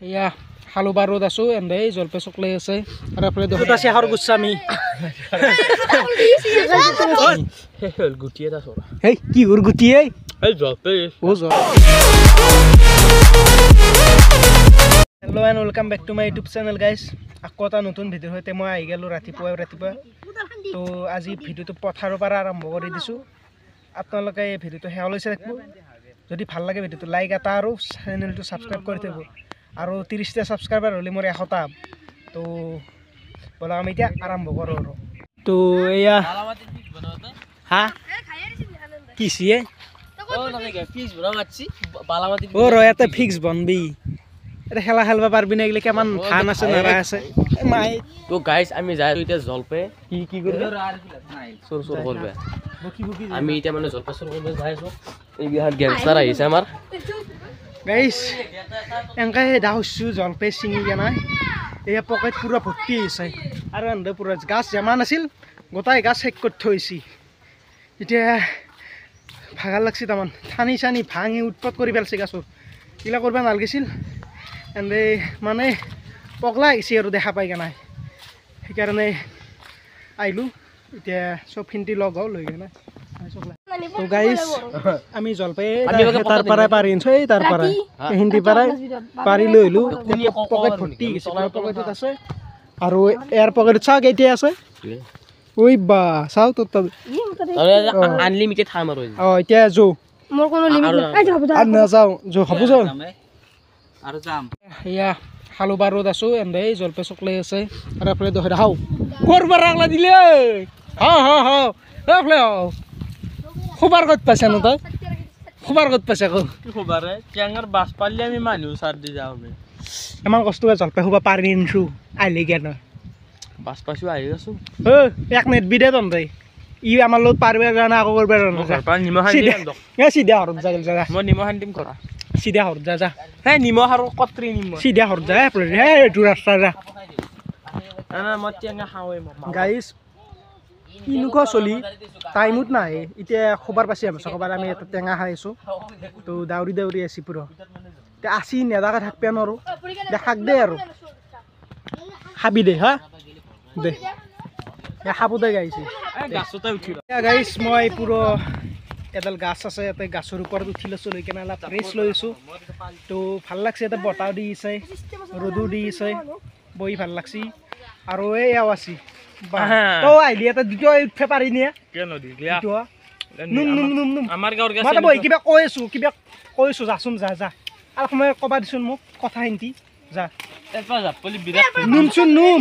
এয়া হালুবারত আছো এন্দে জলপে চকলে আছে আর আপনি দেখো তা শেহর গোস্বামী হেল গুটিয়ে দা সরা এই কি ওর গুটিয়ে এই জলপে ও জল hello and welcome back to my YouTube channel guys আকৌ এটা নতুন ভিডিঅ হইতে মই আহি গেলো ৰাতিপুৱা তো আজি ভিডিঅটো পথাৰৰ পৰা আৰম্ভ কৰি দিছো আপোনালোকে এই ভিডিঅটো হেয়ালৈছে দেখব যদি ভাল লাগে ভিডিঅটো লাইক এটা আৰু চেনেলটো সাবস্ক্ৰাইব কৰি থব আৰু 30টা সাবস্ক্ৰাইবাৰ হলে মোৰ 100টা তো বলা আমি এতিয়া আৰম্ভ কৰো আৰু তো এয়া হা কি সিয়ে ও নাকি ফিক্স বনা মাছি বালামাটি ও রয়াতে ফিক্স বনবি এটা খেলা খেলবা পারবি না এগুলা কেমন ধান আছে নারা আছে মাই তো গাইস আমি যাই এটা জলপে কি করবে সর সর করবে আমি এটা মানে জলপে সর করবে যাইছো এই বিহার গ্যাংস্টার আইছে আমার গাইস এঙ্কাই দাউসু জলপে সিঙি গনাই এই পকেট পুরা ভর্তি আছে আর আন্দে পুরা গাছ জামান আছিল গোটাই গাছ শেক কৰি থৈছি এটা ভাগাল লাগছি তামান থানি চানি ভাঙি উৎপাত কৰি পেলছি গাছৰ কিলা কৰবা নালগিছিল এন্দে মানে পগলা আহিছে আৰু দেখা পাই গনাই সেইকাৰণে আইলো এতিয়া সব ফিন্টি লগ হও লৈ গনাই তো গাইস আমি জলপাই তাৰ পৰা পাৰিনছো এই তাৰ পৰা হিন্দি পৰা পাৰি লৈলো পকেট ভৰ্তি গিছে পকেটত আছে আৰু এয়াৰ পকেটত চাও কেতিয়া আছে ওই বা চাও তো আনলিমিটেড থাম আৰু এতিয়া জো মোৰ কোনো লিমিট নাই আৰ না যাও জো হবু যাও আৰু যাম এয়া হালুবারত আছো এন্দে জলপে চকলে আছে আর আপনি দেখো হাও করবার রাগলা দিলে হা হা হা আপনি খবর কত পাছে না তাই খবর কত পাছে কো কি খবরে ক্যাঙ্গার বাস পারলে আমি মানু সার দি যাওবে এমান কষ্ট করে জলপে হবা পারিনছু আইলে কেন বাস পাসু আই গেছো ও এক মিনিট বিদে দন্দে ই আমার লোক পারবে না আকো করবে না পান নিমা হান্দি দক এ সিধা হরত যাগল জায়গা মই নিমা হান্দিম করা সিধা হরত যা যা হে নিমা হারো কত্রি নিমা সিধা হরত যা হে টু রাস্তা যা না মই টেঙ্গা খাওই গাইস ইনুকা চলি টাইমত নাই এতিয়া খবৰ পাছি আমি সকবাৰ আমি এটা টেঙা খাইছো তো দাউৰি দাউৰি আছি পুৰো তে আসি নেদাকা থাকবে নৰো দেখাক দে আৰু খাবি দে হা দে খাবো দে গাইছে গাছতে উঠিল গাইস মই পুরো এডাল গাছ আছে এতে গাছৰ ওপৰত উঠি লৈছো লৈ কেনে অলপ ৰেষ্ট লৈছো তো ভাল লাগছে এটা বতাহ দি আছে ৰদু দি আছে বহি ভাল লাগছি আৰু এই আৱাছি তো আইলি এটা দুটো উঠে পাৰি নিয়া কেন দিগলা নুম নুম নুম নুম আমার গাঁর গাছ মাতা বই কিবা কৈছো যাচোন যা যা আর সময় কবা দিছুন মোক কথা হিন্তি যা এপা যা পলি বিরাট নুম চুন নুম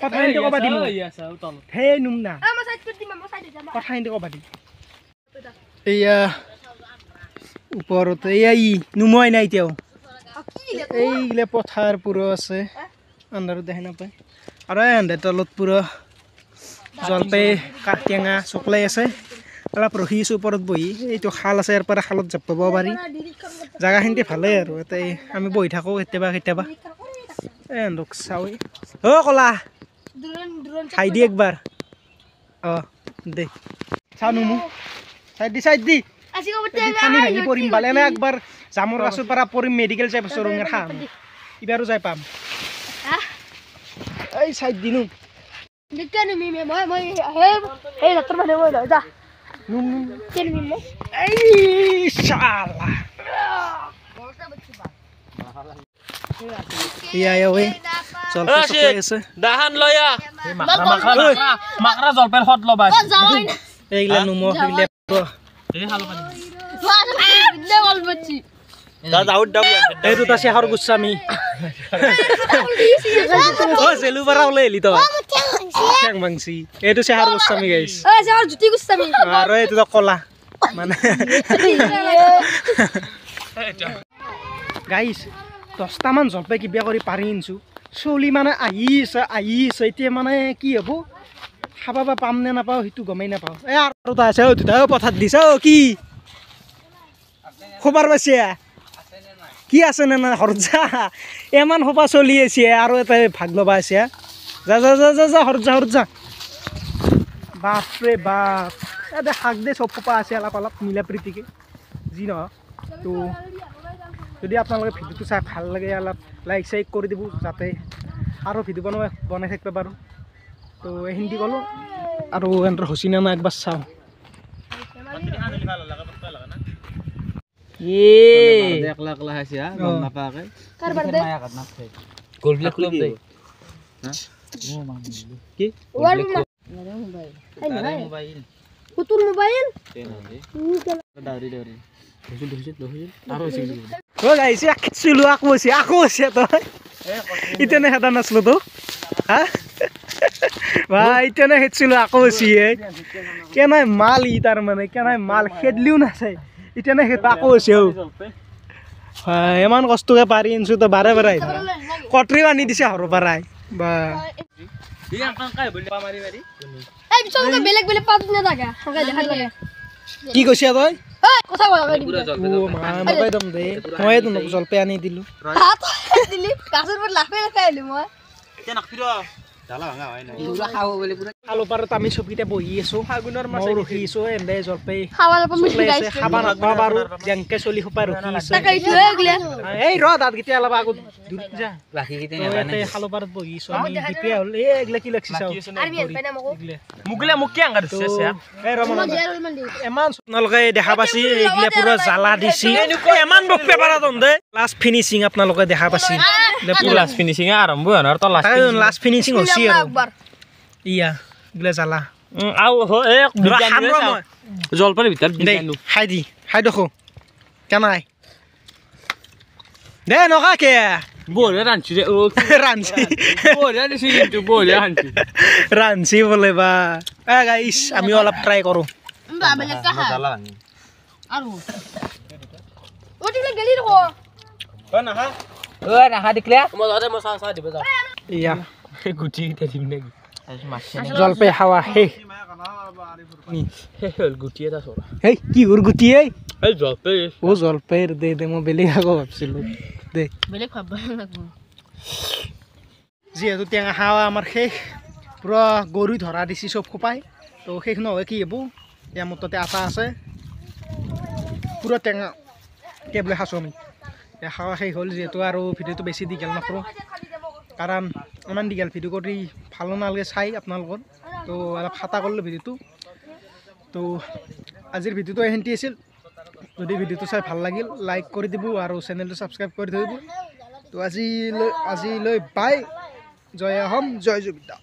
কথা হিন্তি কবা দিম আছে তল হে নুম না মই সাইড কৰি দিম মই সাইডে যাম কথা হিন্তি কবা দি এয়া ওপৰত এয়া ই নুমই নাই তেও এইগিলা পথাৰ পুৰো আছে আন্ধাৰত দেখি নাপায় আৰু এন্দে তলত পুৰো জলপাই কাটেঙা চকলাই আছে অলপ ৰখিছো ওপৰত বহি এইটো খাল আছে ইয়াৰ পৰা খালত যাব পাৰি জাগাখিনিতে ভালে আৰু এতে আমি বহি থাকো কেতিয়াবা কেতিয়াবা এন্দক চাই অ কলা খাই দি একবাৰ অ দে চাও নুমু সাইড দি আজি কব পানী ভাঙি পৰিম বালে না একবাৰ জামৰ গাছৰ পৰা পৰিম মেডিকেল যাই পাছো ৰঙৰ খাম ইবাৰো যাই পাম এই সাইড দিনু দিকানি মিমে মই হে ডাক্তৰ মানে মই যা নুম নুম কেন মিমে এই শালা ইয়া ওই চল চকলাই আছে দাহান লয়া মাকরা জলপের হট লবা যাওই না এইগলা নুমো হইলে এই হালো পানি দে বল বচ্চি দা দাউড দাউ এই দুটা শেহর গোস্বামী ও জেলু বারা ওলে এলি তো ঠ্যাং ভাঙছি এইটো শেহর গোস্বামী গাইস এ যাও জুতি গুস্তামি আৰু এইটো তো কলা মানে গাইস 10টা মান জলপাই কিবা কৰি পাৰি আনছো চলি মানে আহিছে এতিয়া মানে কি হ'ব খাবা বা পাম নে নাপাওঁ সেইটো গমেই নাপাওঁ এই আৰু এটা আছে দুটাও পথাত দিছে অ কি খবৰ পাইছে কি আছে নে না হৰজা এমান খোপা চলি আছে আৰু এটা ভাগ ল'বা আছে যা যা যা যা যা হৰজা বাপৰে বাপ এতে শাক দে চব খোপা আছে অলপ অলপ মিলা প্ৰীতিকে যি নহয় তো যদি আপোনালোকে ভিডিঅ'টো চাই ভাল লাগে অলপ লাইক চাইক কৰি দিব যাতে আৰু ভিডিঅ' বনাই থাকিব পাৰোঁ তো হিন্দী ক'লোঁ আৰু এহঁতৰ হচিনা না একবাৰ চাওঁ একলা একলা খাইছে হা গম নাপাকে কাৰবাৰ দে গোলবিলাক খুলম দেই কি ওয়াৰ মোবাইল কুতুৰ মোবাইল আৰু ও গাইছে আকিছিলো আকৌ হৈছে তই ইতেনে হেতা নাচলো তো হা ভাই ইতেনে হেতছিলো আকৌ হৈছে কেনাই মাল ই তাৰ মানে কেনাই মাল খেদলিও নাচাই ইতেনে হেতা আকৌ হৈছে ইমান কষ্টকে পাৰি আনিছো তো বাৰে বাৰে কটৰি আনি দিছে হৰ পৰাই বা এই বিচলকে বেলেগ বেলেগ পাত না জায়গা সঙ্গে দেখা লাগে কি কৈছে তই এই কথা কয় ও মা মবাই দম দে মই তো জলপে আনি দিলো হাত দিলি গাছৰ পৰা লাফে লাফে আহিলো মই আলু পাৰত আমি চকীতে বহি আছো মই ৰখি আছো এনে জলপে খাৱাৰ পৰা মিঠি গাইছ খাবা নাপাব বাৰু জেংকে চলি সোপাই ৰখি আছে তাকে ইটোৱে গলে এই ৰ দাঁত কেতিয়া অলপ আগত দূৰ যা বাকি কিতে ইয়াতে খালো পাৰত বহি আছো আমি দিপে হ'ল এই এগলা কি লাগছি চাও আৰু বিয়ান পাইনা মকো মুগলে মুকি আঙ্গাৰ দিছে এই ৰমন জিয়াৰ ইমান দি এমান আপোনালোকে দেখা পাছি এইগলা পুৰা জ্বালা দিছি এমান বকপে পাৰা দন্দে লাষ্ট ফিনিশিং আপোনালোকে দেখা পাছি লাষ্ট ফিনিশিং আৰম্ভ হয় আৰু তো লাষ্ট ফিনিশিং হৈছে আৰু একবাৰ ইয়া এগলা জ্বালা আও এক মই জলপাৰ ভিতৰত দে খাই দেখো কেনাই দে নকাকে বঢ়িয়া ৰাঞ্চি ৰে ও ৰাঞ্চি বঢ়িয়া দিছি কিন্তু বঢ়িয়া ৰাঞ্চি ৰাঞ্চি বোলে বা গাইছ আমি অলপ ট্ৰাই কৰোঁ বা বেলেগ কাহা আৰু ওটিলে গলি ৰ নাহা দেখলে মই যাওঁতে মই চাহ দিব যাওঁ ইয়া গুটি কিটা দিম নেকি জলপে হাৱা শেষ হ'ল গুটি এটা চৰা হেই কি ওৰ গুটি এই জলপে ও জলপেৰ দে মই বেলেগ আকৌ ভাবছিলো দে বেলেগ খাব লাগব যিহেতু টেঙা হাৱা আমাৰ শেষ পুৰা গৰু ধৰা দিছি চব খোপাই তো শেষ নহয় কি হ'ব ইয়াৰ মোৰ তাতে আটা আছে পুৰা টেঙা কেবলে খাইছোঁ আমি এতিয়া হাৱা শেষ হ'ল যিহেতু আৰু ভিডিঅ'টো বেছি দীঘল নকৰোঁ কাৰণ ইমান দীঘল ভিডিঅ' কৰি ভালো নালাগে চাই আপোনালোকৰ তো অলপ খাটা কৰিলোঁ ভিডিঅ'টো তো আজিৰ ভিডিঅ'টো এহেঁতি আছিল যদি ভিডিঅ'টো চাই ভাল লাগিল লাইক কৰি দিব আৰু চেনেলটো ছাবস্ক্ৰাইব কৰি থৈ দিব তো আজিলৈ বাই জয় আহোম জয় জুবিতা